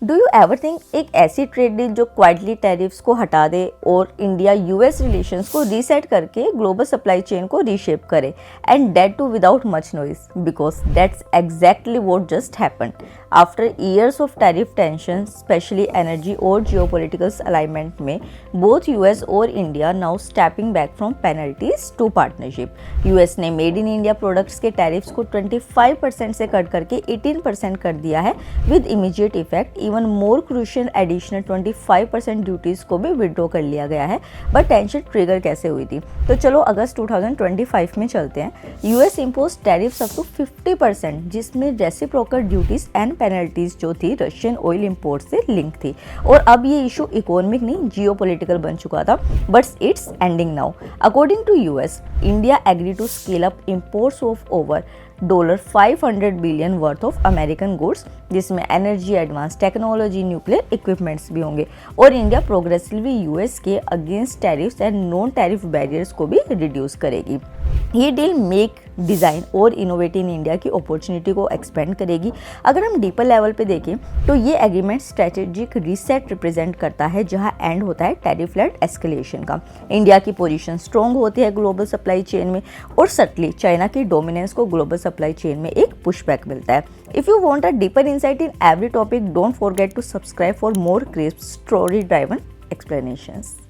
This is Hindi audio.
डू यू एवर थिंक एक ऐसी ट्रेड डील जो क्वाइटली टैरिफ्स को हटा दे और इंडिया यूएस रिलेशंस को रीसेट करके ग्लोबल सप्लाई चेन को रीशेप करे, and that too without much noise, because that's exactly what just happened after years of tariff tension, especially energy और जियोपॉलिटिकल अलाइनमेंट में बोथ यूएस और India now stepping back from penalties to partnership. US ने मेड इन इंडिया प्रोडक्ट्स के टैरिफ्स को 25% से कट करके 18% कर दिया है with immediate effect. Even more crucial additional 25% duties को भी विड्रॉ कर लिया गया है। बट टेंशन ट्रिगर कैसे हुई थी, तो चलो अगस्त 2025 में चलते हैं। US impose tariffs up to 50%, जिसमें रेसिप्रोकल ड्यूटीज एंड पेनल्टीज जो थी रशियन ऑयल इंपोर्ट से लिंक थी। और अब ये इशू इकोनॉमिक नहीं जियोपॉलिटिकल बन चुका था, but it's ending now. According to US, India agree to scale up imports of over $500 billion worth of American goods, जिसमें energy, advance technology, nuclear equipments भी होंगे। और इंडिया प्रोग्रेसिवली यूएस के against tariffs and non tariff barriers को भी रिड्यूस करेगी। ये डील मेक, डिज़ाइन और इनोवेट इन इंडिया की अपॉर्चुनिटी को एक्सपेंड करेगी। अगर हम डीपर लेवल पे देखें तो ये एग्रीमेंट स्ट्रेटेजिक रीसेट रिप्रेजेंट करता है, जहां एंड होता है टैरिफ लेड एस्केलेशन का। इंडिया की पोजीशन स्ट्रॉन्ग होती है ग्लोबल सप्लाई चेन में, और सटली चाइना की डोमिनेंस को ग्लोबल सप्लाई चेन में एक पुशबैक मिलता है। If you want a deeper insight in every topic, don't forget to subscribe for more crisp story driven explanations.